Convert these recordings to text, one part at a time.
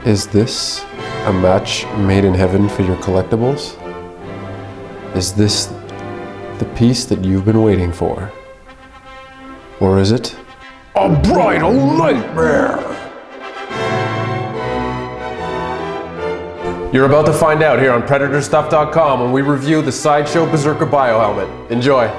Is this a match made in heaven for your collectibles? Is this the piece that you've been waiting for? Or is it a bridal nightmare? You're about to find out here on Predatorstuff.com when we review the Sideshow Berserker biohelmet. Enjoy.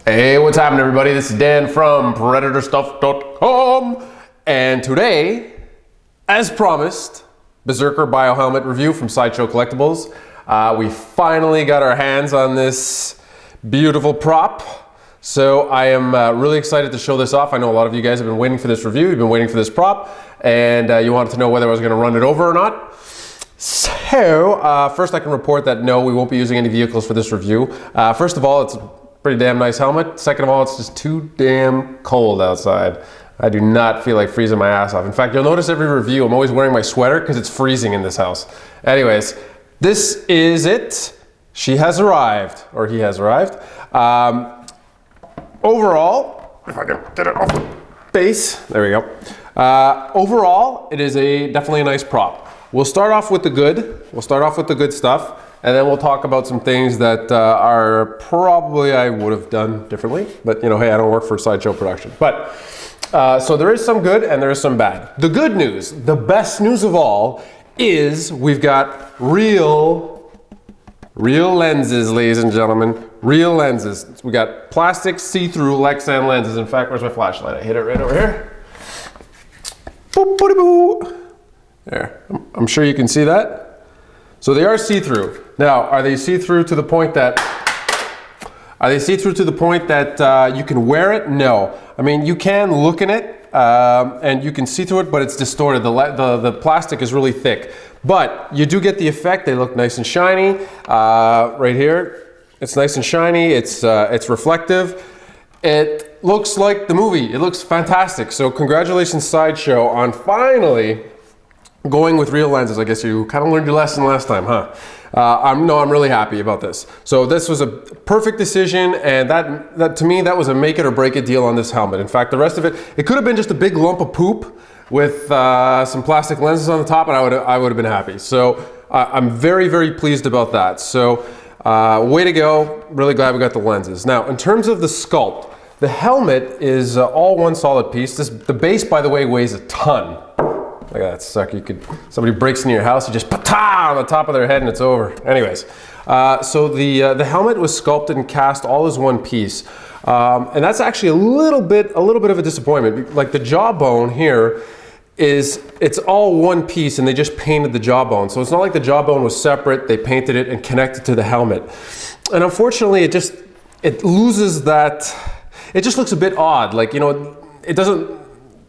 Hey, what's happening everybody? This is Dan from Predatorstuff.com, and today, as promised, Berserker biohelmet review from Sideshow Collectibles. We finally got our hands on this beautiful prop, so I am really excited to show this off. I know a lot of you guys have been waiting for this review, you've been waiting for this prop, and you wanted to know whether I was going to run it over or not. So, first I can report that no, we won't be using any vehicles for this review. First of all, it's pretty damn nice helmet. Second of all, it's just too damn cold outside. I do not feel like freezing my ass off. In fact, you'll notice every review, I'm always wearing my sweater because it's freezing in this house. Anyways, this is it. She has arrived, or he has arrived. Overall, if I can get it off the base, there we go. Overall, it is definitely a nice prop. We'll start off with the good. We'll start off with the good stuff. And then we'll talk about some things that are probably I would have done differently. But you know, hey, I don't work for Sideshow Production. But, so there is some good and there is some bad. The good news, the best news of all, is we've got real lenses, ladies and gentlemen. Real lenses. We got plastic see-through Lexan lenses. In fact, where's my flashlight? I hit it right over here. Boop, boop, boop. There, I'm sure you can see that. So they are see-through. Now, are they see-through to the point that you can wear it? No. I mean, you can look in it and you can see through it, but it's distorted. The plastic is really thick. But you do get the effect. They look nice and shiny. Right here, it's nice and shiny. It's reflective. It looks like the movie. It looks fantastic. So congratulations, Sideshow, on finally going with real lenses. I guess you kind of learned your lesson last time, huh? I'm really happy about this. So this was a perfect decision, and that to me, that was a make it or break it deal on this helmet. In fact, the rest of it, it could have been just a big lump of poop with some plastic lenses on the top, and I would have been happy. So I'm very, very pleased about that. So way to go. Really glad we got the lenses. Now, in terms of the sculpt, the helmet is all one solid piece. The base, by the way, weighs a ton. Look at that sucker. Somebody breaks into your house, you just pata on the top of their head and it's over. Anyways, so the helmet was sculpted and cast all as one piece. And that's actually a little bit of a disappointment. Like the jawbone here it's all one piece and they just painted the jawbone. So it's not like the jawbone was separate, they painted it and connected to the helmet. And unfortunately it loses that, it just looks a bit odd. Like, you know, it doesn't,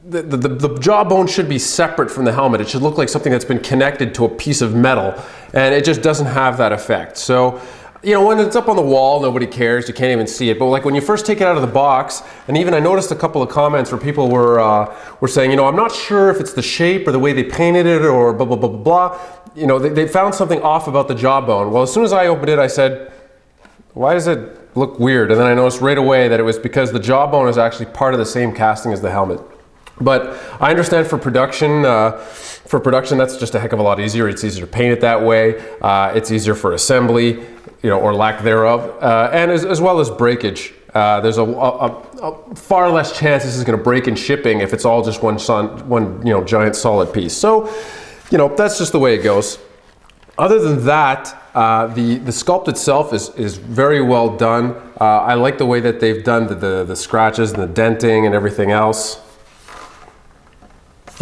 the jawbone should be separate from the helmet. It should look like something that's been connected to a piece of metal, and it just doesn't have that effect. So, you know, when it's up on the wall, nobody cares, you can't even see it. But like when you first take it out of the box, and even I noticed a couple of comments where people were saying, you know, I'm not sure if it's the shape or the way they painted it or blah, blah, blah, blah, blah. You know, they found something off about the jawbone. Well, as soon as I opened it, I said, why does it look weird? And then I noticed right away that it was because the jawbone is actually part of the same casting as the helmet. But I understand for production, that's just a heck of a lot easier. It's easier to paint it that way. It's easier for assembly, you know, or lack thereof, and as well as breakage. There's a far less chance this is going to break in shipping if it's all just one giant solid piece. So, you know, that's just the way it goes. Other than that, the sculpt itself is very well done. I like the way that they've done the scratches and the denting and everything else.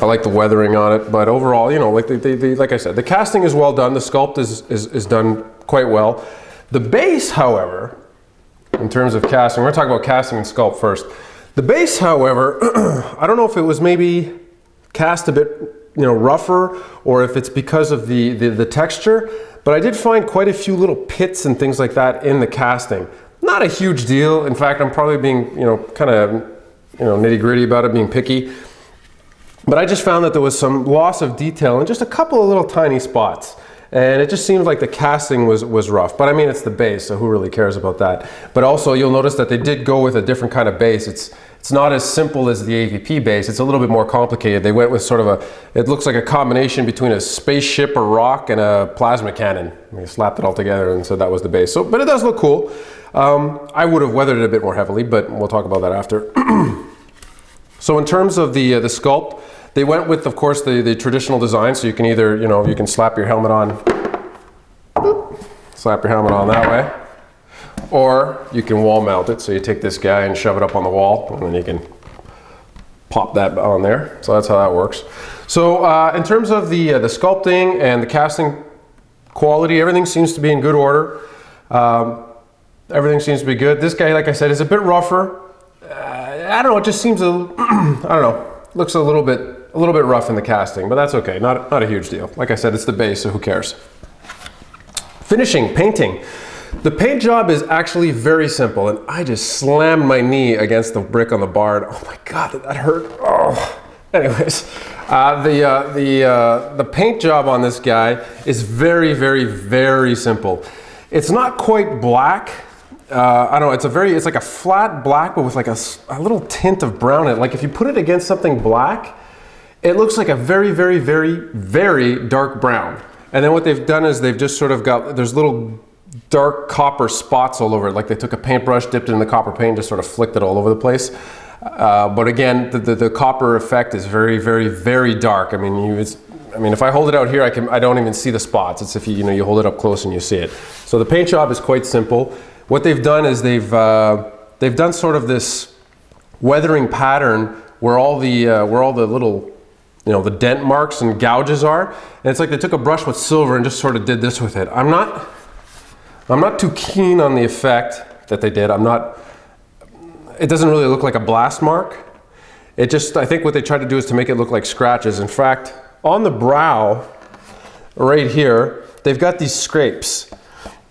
I like the weathering on it, but overall, you know, like like I said, the casting is well done. The sculpt is done quite well. The base, however, in terms of casting, we're going to talk about casting and sculpt first. The base, however, I don't know if it was maybe cast a bit, you know, rougher, or if it's because of the texture, but I did find quite a few little pits and things like that in the casting. Not a huge deal. In fact, I'm probably being, kind of, nitty gritty about it, being picky. But I just found that there was some loss of detail in just a couple of little tiny spots. And it just seems like the casting was rough. But I mean, it's the base, so who really cares about that? But also, you'll notice that they did go with a different kind of base. It's not as simple as the AVP base. It's a little bit more complicated. They went with sort of it looks like a combination between a spaceship, a rock, and a plasma cannon. They slapped it all together and said that was the base. So, but it does look cool. I would have weathered it a bit more heavily, but we'll talk about that after. So in terms of the sculpt, they went with, of course, the traditional design. So you can either, you can slap your helmet on, that way, or you can wall mount it. So you take this guy and shove it up on the wall, and then you can pop that on there. So that's how that works. So in terms of the sculpting and the casting quality, everything seems to be in good order. Everything seems to be good. This guy, like I said, is a bit rougher. I don't know. It just seems I don't know. Looks a little bit rough in the casting, but that's okay. Not a huge deal. Like I said, it's the base, so who cares? Finishing, painting. The paint job is actually very simple, and I just slammed my knee against the brick on the bar. Oh my God, that hurt. Oh. Anyways, the paint job on this guy is very, very, very simple. It's not quite black. I don't know, it's like a flat black, but with like a little tint of brown in it. Like if you put it against something black, it looks like a very, very, very, very dark brown. And then what they've done is they've just sort of there's little dark copper spots all over it. Like they took a paintbrush, dipped it in the copper paint, just sort of flicked it all over the place. But again, the copper effect is very, very, very dark. I mean, if I hold it out here, I don't even see the spots. It's if you hold it up close and you see it. So the paint job is quite simple. What they've done is they've done sort of this weathering pattern where all the little, the dent marks and gouges are. And it's like they took a brush with silver and just sort of did this with it. I'm not too keen on the effect that they did. It doesn't really look like a blast mark. I think what they tried to do is to make it look like scratches. In fact, on the brow, right here, they've got these scrapes.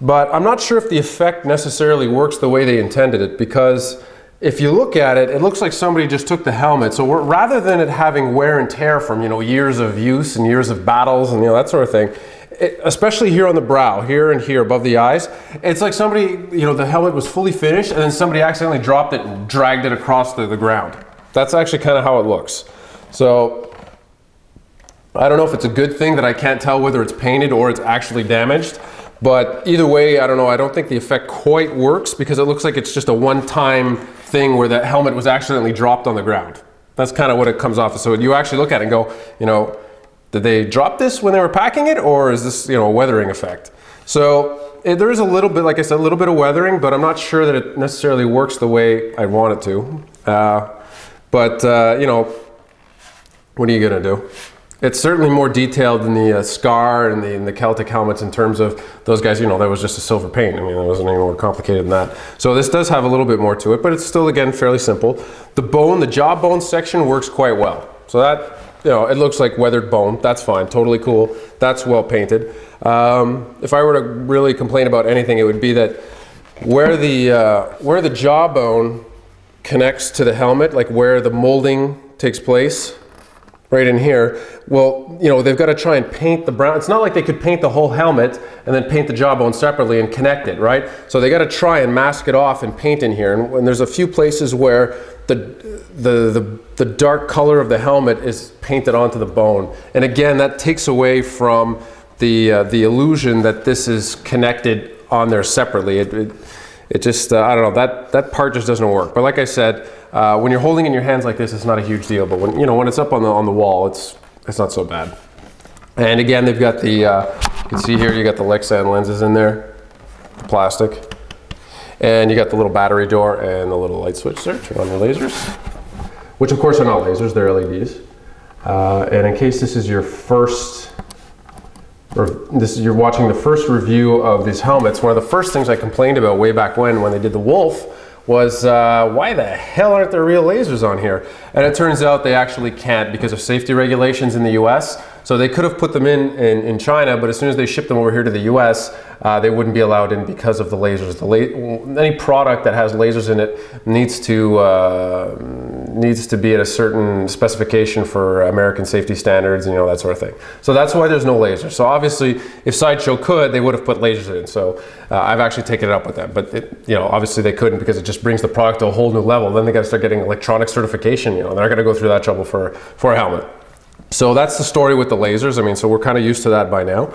But I'm not sure if the effect necessarily works the way they intended it, because if you look at it, it looks like somebody just took the helmet. So rather than it having wear and tear from years of use and years of battles and that sort of thing, especially here on the brow, here and here above the eyes, it's like somebody, the helmet was fully finished and then somebody accidentally dropped it and dragged it across the ground. That's actually kind of how it looks. So I don't know if it's a good thing that I can't tell whether it's painted or it's actually damaged. But either way, I don't know, I don't think the effect quite works because it looks like it's just a one-time thing where that helmet was accidentally dropped on the ground. That's kind of what it comes off as. So you actually look at it and go, did they drop this when they were packing it, or is this, a weathering effect? So there is a little bit, like I said, a little bit of weathering, but I'm not sure that it necessarily works the way I want it to. What are you gonna do? It's certainly more detailed than the Scar and the Celtic helmets in terms of those guys, that was just a silver paint. I mean, it wasn't any more complicated than that. So this does have a little bit more to it, but it's still, again, fairly simple. The jawbone section works quite well. So that, it looks like weathered bone. That's fine, totally cool. That's well painted. If I were to really complain about anything, it would be that where the jawbone connects to the helmet, like where the molding takes place, right in here, well, they've got to try and paint the brown. It's not like they could paint the whole helmet and then paint the jawbone separately and connect it, right? So they got to try and mask it off and paint in here. And there's a few places where the dark color of the helmet is painted onto the bone. And again, that takes away from the illusion that this is connected on there separately. It just, I don't know, that part just doesn't work. But like I said, when you're holding in your hands like this, it's not a huge deal. But when it's up on the wall, it's not so bad. And again, they've got you can see here, you got the Lexan lenses in there, the plastic. And you got the little battery door and the little light switch there, turn on your lasers. Which of course are not lasers, they're LEDs. And in case this is your you're watching the first review of these helmets, one of the first things I complained about way back when they did the Wolf was why the hell aren't there real lasers on here? And it turns out they actually can't because of safety regulations in the US. So they could have put them in China, but as soon as they shipped them over here to the US, they wouldn't be allowed in because of the lasers. Any product that has lasers in it needs to be at a certain specification for American safety standards, and that sort of thing. So that's why there's no lasers. So obviously, if Sideshow could, they would have put lasers in. So I've actually taken it up with them, but obviously they couldn't, because it just brings the product to a whole new level. Then they got to start getting electronic certification. They're not going to go through that trouble for a helmet. So that's the story with the lasers. I mean, so we're kind of used to that by now.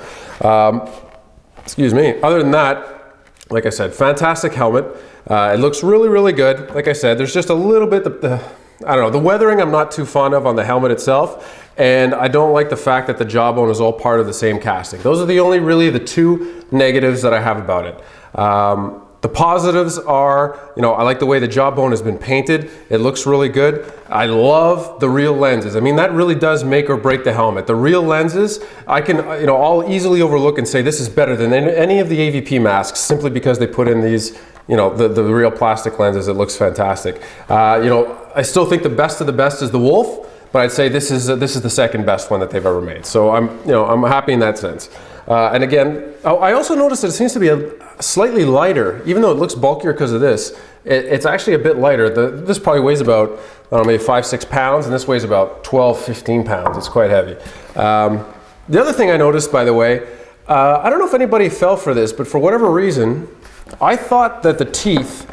Excuse me. Other than that, like I said, fantastic helmet. It looks really, really good. Like I said, there's just a little bit, I don't know, the weathering I'm not too fond of on the helmet itself. And I don't like the fact that the jawbone is all part of the same casting. Those are really the two negatives that I have about it. The positives are, I like the way the jawbone has been painted. It looks really good. I love the real lenses. I mean, that really does make or break the helmet. The real lenses, I can, I'll easily overlook and say this is better than any of the AVP masks, simply because they put in these, the real plastic lenses. It looks fantastic. I still think the best of the best is the Wolf, but I'd say this is the second best one that they've ever made. So I'm happy in that sense. And again, I also noticed that it seems to be slightly lighter, even though it looks bulkier because of this. It's actually a bit lighter. This probably weighs about, I don't know, maybe 5-6 pounds, and this weighs about 12-15 pounds. It's quite heavy. The other thing I noticed, by the way, I don't know if anybody fell for this, but for whatever reason, I thought that the teeth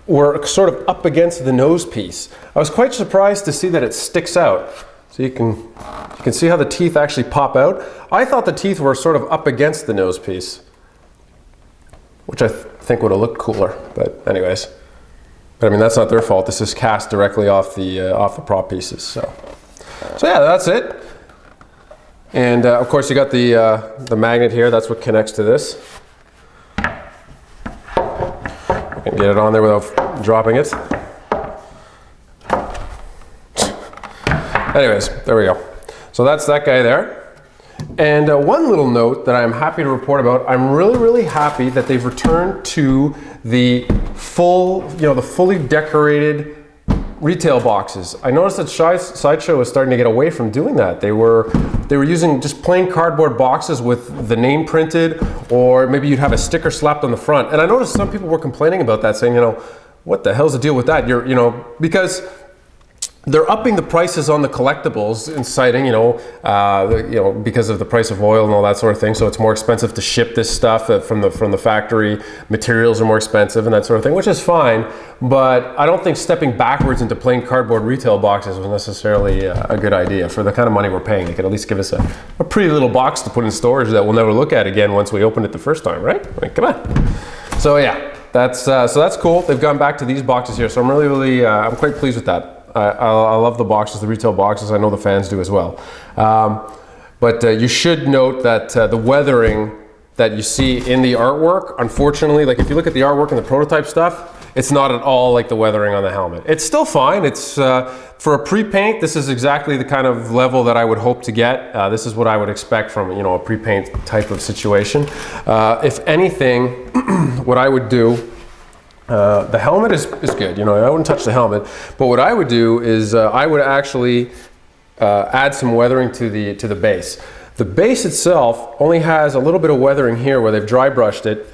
were sort of up against the nose piece. I was quite surprised to see that it sticks out. So you can see how the teeth actually pop out. I thought the teeth were sort of up against the nose piece, which I think would have looked cooler. But anyways, I mean, that's not their fault. This is cast directly off the prop pieces. So yeah, that's it. And of course, you got the magnet here. That's what connects to this. I can get it on there without dropping it. Anyways, there we go. So that's that guy there. And one little note that I'm happy to report about, I'm really, really happy that they've returned to the fully decorated retail boxes. I noticed that Sideshow is starting to get away from doing that. They were using just plain cardboard boxes with the name printed, or maybe you'd have a sticker slapped on the front. And I noticed some people were complaining about that, saying, what the hell's the deal with that? Because they're upping the prices on the collectibles, inciting, because of the price of oil and all that sort of thing. So it's more expensive to ship this stuff from the factory. Materials are more expensive and that sort of thing, which is fine. But I don't think stepping backwards into plain cardboard retail boxes was necessarily a good idea. For the kind of money we're paying, they could at least give us a pretty little box to put in storage that we'll never look at again once we open it the first time, right? I mean, come on. So yeah, that's cool. They've gone back to these boxes here, so I'm really, I'm quite pleased with that. I love the boxes, the retail boxes. I know the fans do as well. But you should note that the weathering that you see in the artwork, unfortunately, like if you look at the artwork and the prototype stuff, it's not at all like the weathering on the helmet. It's still fine. It's for a pre-paint, this is exactly the kind of level that I would hope to get. This is what I would expect from a pre-paint type of situation. If anything, what I would do, the helmet is good, I wouldn't touch the helmet, but what I would do is I would actually add some weathering to the base. The base itself only has a little bit of weathering here where they've dry brushed it,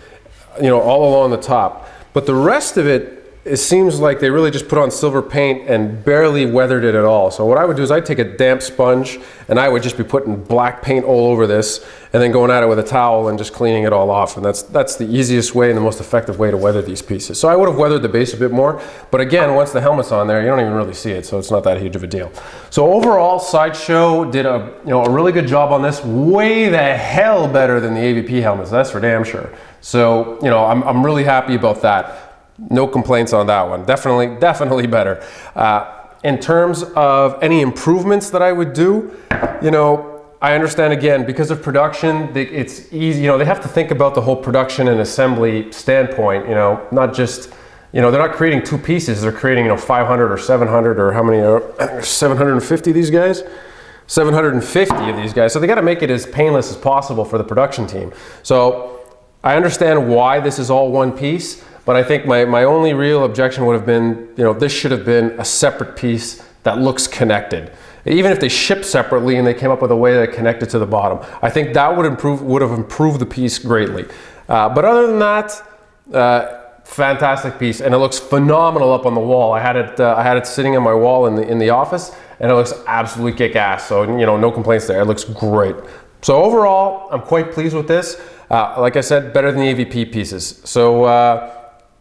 all along the top, but the rest of it seems like they really just put on silver paint and barely weathered it at all. So what I would do is I'd take a damp sponge and I would just be putting black paint all over this and then going at it with a towel and just cleaning it all off. And that's the easiest way and the most effective way to weather these pieces. So I would have weathered the base a bit more, but again, once the helmet's on there, you don't even really see it, so it's not that huge of a deal. So overall, Sideshow did a really good job on this, way the hell better than the AVP helmets, that's for damn sure. So, I'm really happy about that. No complaints on that one. Definitely better. In terms of any improvements that I would do, I understand, again, because of production, it's easy, they have to think about the whole production and assembly standpoint, not just, they're not creating two pieces, they're creating, 500 or 700 or how many are, 750 these guys? 750 of these guys. So they got to make it as painless as possible for the production team. So I understand why this is all one piece, but I think my only real objection would have been, this should have been a separate piece that looks connected. Even if they ship separately and they came up with a way that connected to the bottom, I think that would have improved the piece greatly. But other than that, fantastic piece, and it looks phenomenal up on the wall. I had it sitting on my wall in the office, and it looks absolutely kick-ass. So no complaints there. It looks great. So overall, I'm quite pleased with this. Like I said, better than the AVP pieces. So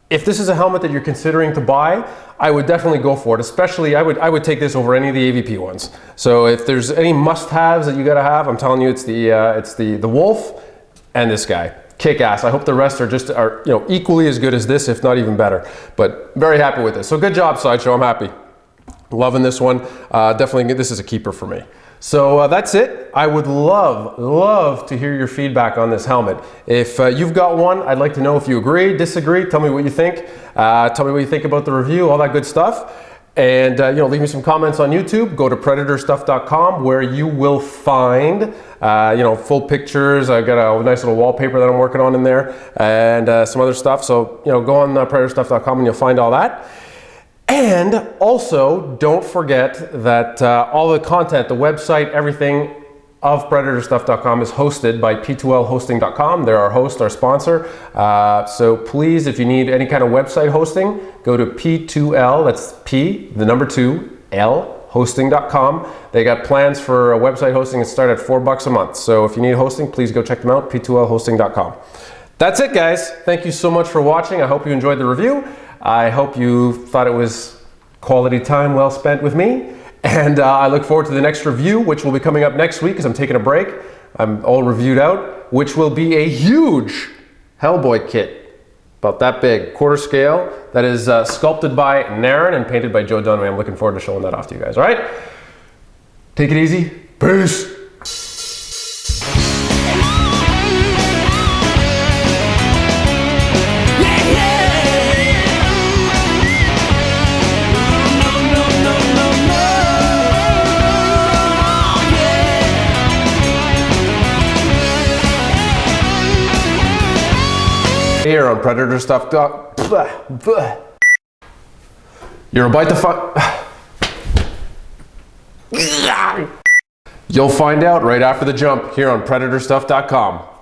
if this is a helmet that you're considering to buy, I would definitely go for it. Especially, I would take this over any of the AVP ones. So if there's any must-haves that you gotta have, I'm telling you, it's the Wolf and this guy. Kick ass. I hope the rest are equally as good as this, if not even better. But very happy with this. So good job, Sideshow. I'm happy. Loving this one. Definitely, this is a keeper for me. So that's it. I would love to hear your feedback on this helmet. If you've got one, I'd like to know if you agree, disagree. Tell me what you think. Tell me what you think about the review, all that good stuff. And leave me some comments on YouTube. Go to Predatorstuff.com, where you will find full pictures. I've got a nice little wallpaper that I'm working on in there, and some other stuff. So go on Predatorstuff.com and you'll find all that. And also, don't forget that all the content, the website, everything of Predatorstuff.com is hosted by P2Lhosting.com. They're our host, our sponsor. So please, if you need any kind of website hosting, go to P2L, that's P, the number 2, L, hosting.com. They got plans for website hosting that start at $4 a month. So if you need hosting, please go check them out, P2Lhosting.com. That's it, guys. Thank you so much for watching. I hope you enjoyed the review. I hope you thought it was quality time well spent with me. And I look forward to the next review, which will be coming up next week because I'm taking a break. I'm all reviewed out, which will be a huge Hellboy kit, about that big, quarter scale, that is sculpted by Naren and painted by Joe Dunaway. I'm looking forward to showing that off to you guys, all right? Take it easy. Peace. Here on Predatorstuff. You're about to find. You'll find out right after the jump here on Predatorstuff.com.